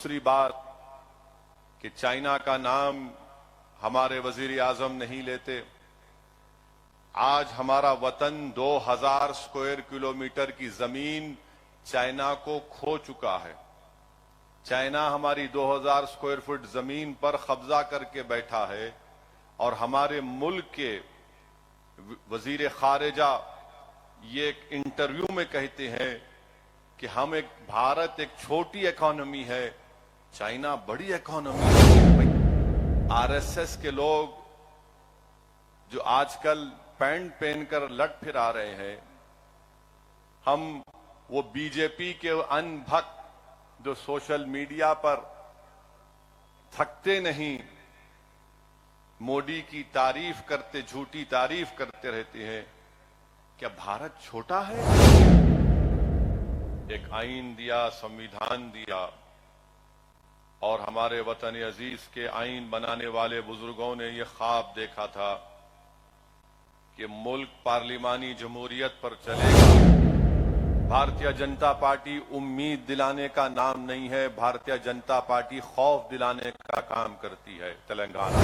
दूसरी बात कि चाइना का नाम हमारे वजीर आजम नहीं लेते। आज हमारा वतन 2000 स्क्वायर किलोमीटर की जमीन चाइना को खो चुका है। चाइना हमारी 2000 स्क्वायर फुट जमीन पर कब्जा करके बैठा है और हमारे मुल्क के वजीर खारिजा ये एक इंटरव्यू में कहते हैं कि भारत एक छोटी इकोनॉमी है, चाइना बड़ी इकोनॉमी है। आरएसएस के लोग जो आजकल पैंट पहनकर लट फिरा रहे हैं, हम वो बीजेपी के अनभक्त जो सोशल मीडिया पर थकते नहीं, मोदी की तारीफ करते, झूठी तारीफ करते रहते हैं। क्या भारत छोटा है? एक आईन दिया, संविधान दिया और हमारे वतन अजीज के आईन बनाने वाले बुजुर्गों ने यह ख्वाब देखा था कि मुल्क पार्लिमानी जमहूरियत पर चलेगा। भारतीय जनता पार्टी उम्मीद दिलाने का नाम नहीं है, भारतीय जनता पार्टी खौफ दिलाने का काम करती है। तेलंगाना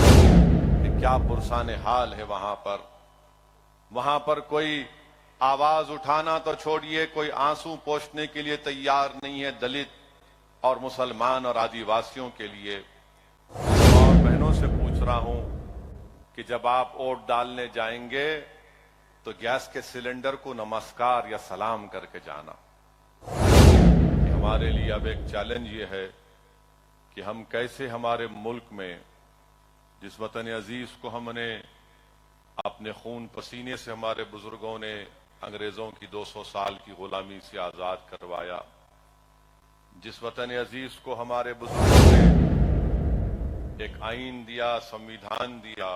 कि क्या पुरसान हाल है वहां पर कोई आवाज उठाना तो छोड़िए, कोई आंसू पोंछने के लिए तैयार नहीं है दलित और मुसलमान और आदिवासियों के लिए। और बहनों से पूछ रहा हूं कि जब आप वोट डालने जाएंगे तो गैस के सिलेंडर को नमस्कार या सलाम करके जाना। कि हमारे लिए अब एक चैलेंज ये है कि हम कैसे हमारे मुल्क में जिस वतन अजीज को हमने अपने खून पसीने से हमारे बुजुर्गों ने अंग्रेजों की 200 साल की गुलामी से आजाद करवाया, जिस वतन अजीज को हमारे बुजुर्गों ने एक आईन दिया, संविधान दिया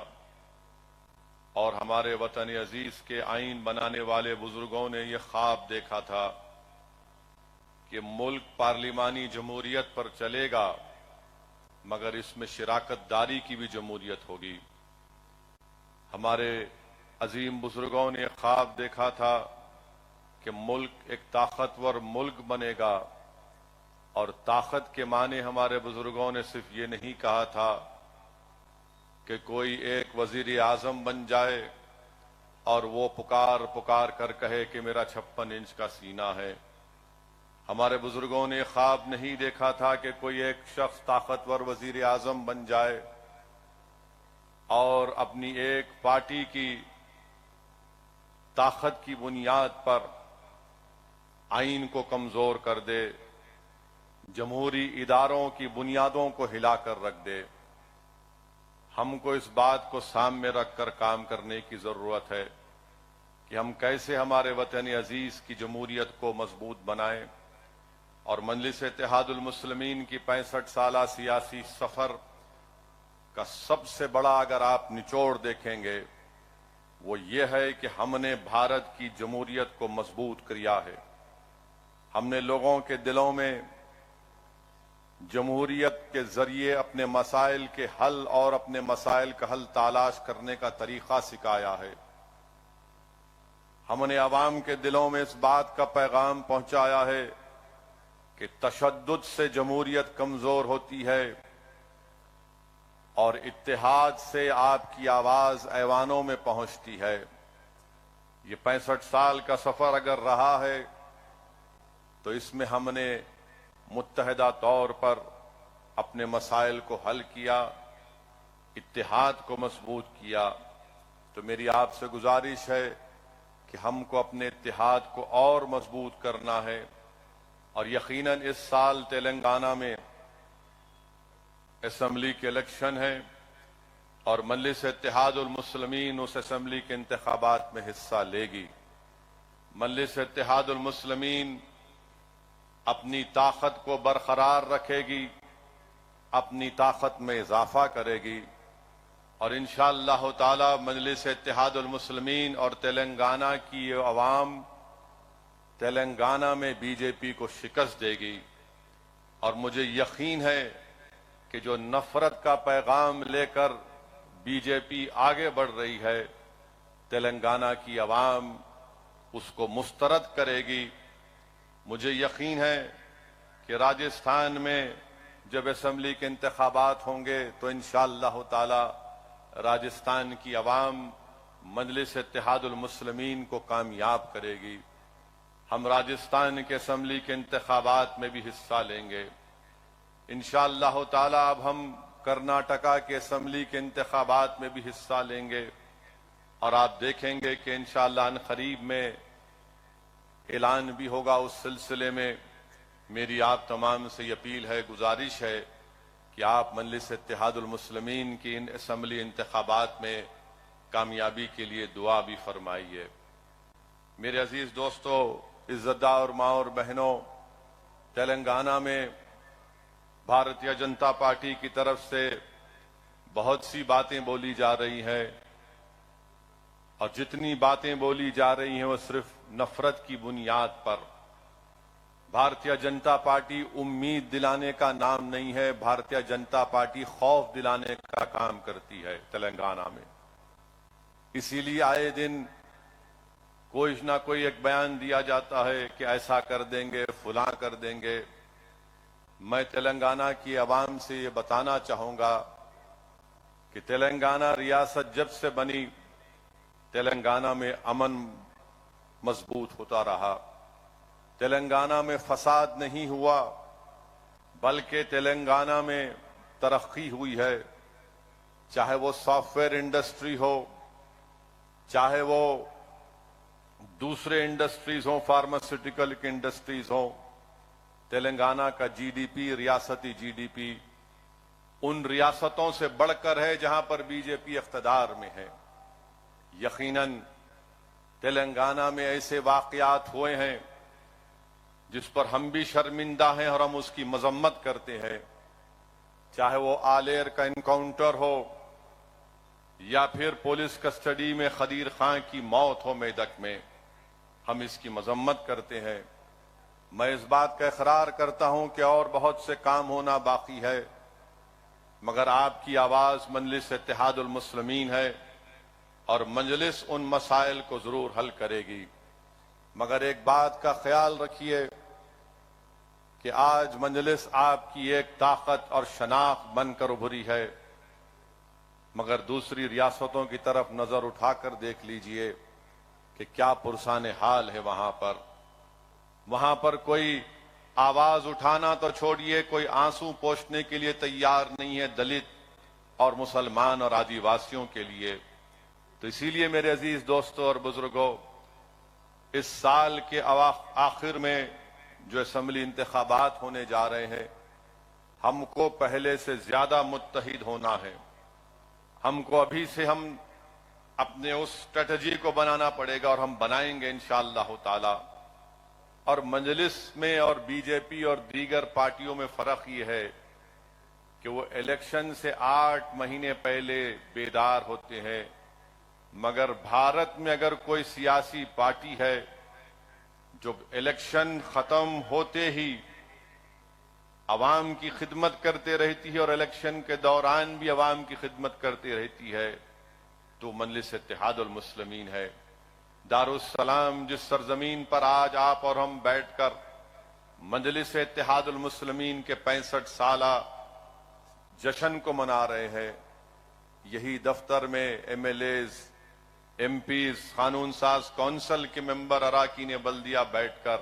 और हमारे वतन अजीज के आईन बनाने वाले बुजुर्गों ने यह ख्वाब देखा था कि मुल्क पार्लिमानी जमहूरियत पर चलेगा, मगर इसमें शिराकतदारी की भी जमहूरियत होगी। हमारे अजीम बुजुर्गों ने ख्वाब देखा था कि मुल्क एक ताकतवर मुल्क बनेगा और ताकत के माने हमारे बुजुर्गों ने सिर्फ ये नहीं कहा था कि कोई एक वजीर आजम बन जाए और वो पुकार पुकार कर कहे कि मेरा 56 इंच का सीना है। हमारे बुजुर्गों ने ख्वाब नहीं देखा था कि कोई एक शख्स ताकतवर वजीर आजम बन जाए और अपनी एक पार्टी की ताकत की बुनियाद पर आईन को कमजोर कर दे, जमहूरी इदारों की बुनियादों को हिलाकर रख दे। हमको इस बात को सामने रखकर काम करने की जरूरत है कि हम कैसे हमारे वतन अजीज की जमहूरियत को मजबूत बनाएं और मजलिस इत्तेहादुल मुस्लिमीन की 65 साला सियासी सफर का सबसे बड़ा अगर आप निचोड़ देखेंगे वो ये है कि हमने भारत की जमहूरियत को मजबूत किया है। हमने लोगों के दिलों में जमहूरियत के जरिए अपने मसाइल के हल और अपने मसाइल का हल तलाश करने का तरीका सिखाया है। हमने अवाम के दिलों में इस बात का पैगाम पहुंचाया है कि तशद्दुद से जमहूरियत कमजोर होती है और इत्तेहाद से आपकी आवाज ऐवानों में पहुंचती है। ये 65 साल का सफर अगर रहा है तो इसमें हमने मुत्तहदा तौर पर अपने मसाइल को हल किया, इत्तेहाद को मजबूत किया। तो मेरी आपसे गुजारिश है कि हमको अपने इत्तेहाद को और मजबूत करना है और यकीनन इस साल तेलंगाना में असेंबली के इलेक्शन है और मजलिस इत्तेहादुल मुस्लिमीन उस असेंबली के इंतखाबात में हिस्सा लेगी। मजलिस इत्तेहादुल मुस्लिमीन अपनी ताकत को बरकरार रखेगी, अपनी ताकत में इजाफा करेगी और इंशाअल्लाह ताला मजलिस इत्तेहादुल मुस्लिमीन और तेलंगाना की ये अवाम तेलंगाना में बीजेपी को शिकस्त देगी। और मुझे यकीन है कि जो नफरत का पैगाम लेकर बीजेपी आगे बढ़ रही है, तेलंगाना की अवाम उसको मुस्तरद करेगी। मुझे यकीन है कि राजस्थान में جب اسمبلی کے انتخابات ہوں گے تو انشاءاللہ تعالی راجستھان کی عوام مجلس اتحاد المسلمین کو کامیاب کرے گی. ہم راجستھان کے اسمبلی کے انتخابات میں بھی حصہ لیں گے انشاءاللہ تعالی. اب ہم کرناٹکا کے اسمبلی کے انتخابات میں بھی حصہ لیں گے اور آپ دیکھیں گے کہ انشاءاللہ ان قریب میں اعلان بھی ہوگا. اس سلسلے میں میری آپ تمام سے یہ اپیل ہے, گزارش ہے کہ آپ مجلس اتحاد المسلمین کی ان اسمبلی انتخابات میں کامیابی کے لیے دعا بھی فرمائیے. میرے عزیز دوستو, عزتدار ماں اور بہنوں, تلنگانہ میں بھارتیہ جنتا پارٹی کی طرف سے بہت سی باتیں بولی جا رہی ہیں اور جتنی باتیں بولی جا رہی ہیں وہ صرف نفرت کی بنیاد پر. بھارتیہ جنتا پارٹی امید دلانے کا نام نہیں ہے, بھارتیہ جنتا پارٹی خوف دلانے کا کام کرتی ہے تلنگانہ میں. اسی لیے آئے دن کوئی نہ کوئی ایک بیان دیا جاتا ہے کہ ایسا کر دیں گے, فلاں کر دیں گے. میں تلنگانہ کی عوام سے یہ بتانا چاہوں گا کہ تلنگانہ ریاست جب سے بنی تلنگانہ میں امن مضبوط ہوتا رہا. تلنگانہ میں فساد نہیں ہوا بلکہ تلنگانہ میں ترقی ہوئی ہے. چاہے وہ سافٹ ویئر انڈسٹری ہو, چاہے وہ دوسرے انڈسٹریز ہوں, فارماسیوٹیکل کی انڈسٹریز ہوں. تلنگانہ کا جی ڈی پی, ریاستی جی ڈی پی ان ریاستوں سے بڑھ کر ہے جہاں پر بی جے پی اقتدار میں ہے. یقیناً تلنگانہ میں ایسے واقعات ہوئے ہیں جس پر ہم بھی شرمندہ ہیں اور ہم اس کی مذمت کرتے ہیں. چاہے وہ آلیر کا انکاؤنٹر ہو یا پھر پولیس کسٹڈی میں خدیر خان کی موت ہو میدک میں, ہم اس کی مذمت کرتے ہیں. میں اس بات کا اقرار کرتا ہوں کہ اور بہت سے کام ہونا باقی ہے, مگر آپ کی آواز مجلس اتحاد المسلمین ہے اور مجلس ان مسائل کو ضرور حل کرے گی. مگر ایک بات کا خیال رکھیے کہ آج مجلس آپ کی ایک طاقت اور شناخت بن کر ابھری ہے, مگر دوسری ریاستوں کی طرف نظر اٹھا کر دیکھ لیجئے کہ کیا پرسان حال ہے وہاں پر. وہاں پر کوئی آواز اٹھانا تو چھوڑیے, کوئی آنسو پوچھنے کے لیے تیار نہیں ہے دلت اور مسلمان اور آدی واسیوں کے لیے. تو اسی لیے میرے عزیز دوستوں اور بزرگوں, اس سال کے آخر میں جو اسمبلی انتخابات ہونے جا رہے ہیں, ہم کو پہلے سے زیادہ متحد ہونا ہے. ہم کو ابھی سے ہم اپنے اس اسٹریٹجی کو بنانا پڑے گا اور ہم بنائیں گے انشاءاللہ تعالی. اور مجلس میں اور بی جے پی اور دیگر پارٹیوں میں فرق یہ ہے کہ وہ الیکشن سے 8 مہینے پہلے بیدار ہوتے ہیں, مگر بھارت میں اگر کوئی سیاسی پارٹی ہے جو الیکشن ختم ہوتے ہی عوام کی خدمت کرتے رہتی ہے اور الیکشن کے دوران بھی عوام کی خدمت کرتی رہتی ہے, تو مجلس اتحاد المسلمین ہے. دارالسلام جس سرزمین پر آج آپ اور ہم بیٹھ کر مجلس اتحاد المسلمین کے 65 سالہ جشن کو منا رہے ہیں, یہی دفتر میں MLAs, MPs, قانون ساز کونسل کے ممبر, اراکین بلدیہ بیٹھ کر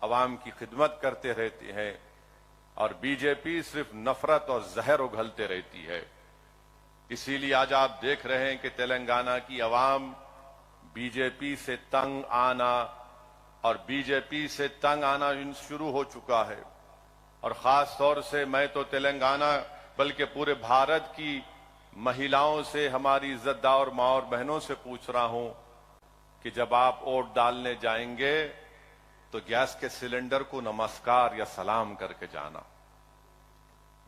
عوام کی خدمت کرتے رہتے ہیں, اور بی جے پی صرف نفرت اور زہر اگلتے رہتی ہے. اسی لیے آج آپ دیکھ رہے ہیں کہ تلنگانہ کی عوام بی جے پی سے تنگ آنا اور بی جے پی سے تنگ آنا شروع ہو چکا ہے. اور خاص طور سے میں تو تلنگانہ بلکہ پورے بھارت کی مہیلاؤں سے, ہماری عزتدار ماں اور بہنوں سے پوچھ رہا ہوں کہ جب آپ ووٹ ڈالنے جائیں گے تو گیس کے سلنڈر کو نمسکار یا سلام کر کے جانا.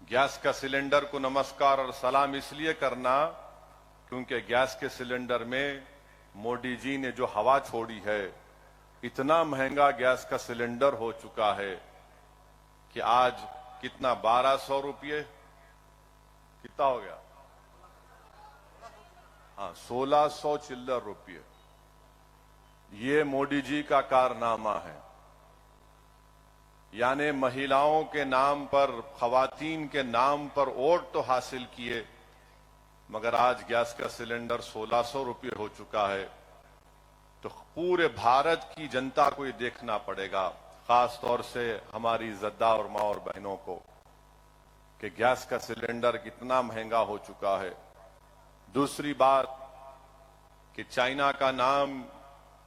گیس کا سلنڈر کو نمسکار اور سلام اس لیے کرنا کیونکہ گیس کے سلنڈر میں مودی جی نے جو ہوا چھوڑی ہے, اتنا مہنگا گیس کا سلنڈر ہو چکا ہے کہ آج کتنا 1200 روپئے کتنا ہو گیا, 1600 چلر روپئے. یہ مودی جی کا کارنامہ ہے. यानी महिलाओं के नाम पर, खवातीन के नाम पर वोट तो हासिल किए, मगर आज गैस का सिलेंडर 1600 रुपये हो चुका है। तो पूरे भारत की जनता को ये देखना पड़ेगा, खास तौर से हमारी इज्जतदार माँ और बहनों को, कि गैस का सिलेंडर कितना महंगा हो चुका है। दूसरी बात कि चाइना का नाम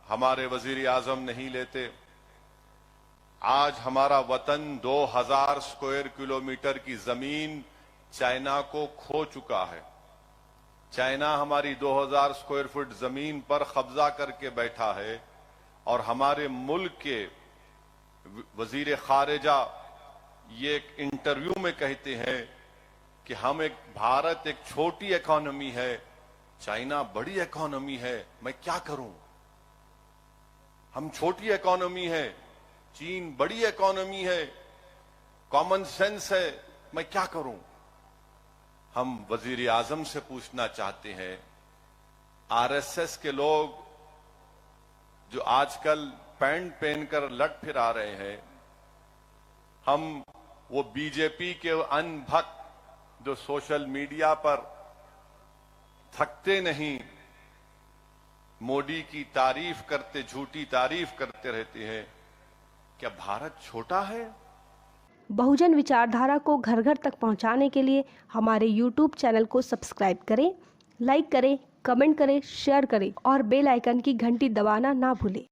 हमारे वजीर आजम नहीं लेते। आज हमारा वतन 2000 स्क्वायर किलोमीटर की जमीन चाइना को खो चुका है। चाइना हमारी 2000 स्क्वायर फुट जमीन पर कब्जा करके बैठा है और हमारे मुल्क के वजीर खारिजा ये एक इंटरव्यू में कहते हैं कि भारत एक छोटी इकोनॉमी है, चाइना बड़ी इकोनॉमी है, मैं क्या करूं? हम छोटी इकोनॉमी है, चीन बड़ी इकोनॉमी है, कॉमन सेंस है, मैं क्या करूं? हम वजीर आजम से पूछना चाहते हैं, आरएसएस के लोग जो आजकल पैंट पहनकर लट फिरा रहे हैं, हम वो बीजेपी के अनभक्त जो सोशल मीडिया पर थकते नहीं, मोदी की तारीफ करते, झूठी तारीफ करते रहते हैं, क्या भारत छोटा है? बहुजन विचारधारा को घर घर तक पहुंचाने के लिए हमारे YouTube चैनल को सब्सक्राइब करें, लाइक करें, कमेंट करें, शेयर करें और बेल आइकन की घंटी दबाना ना भूलें।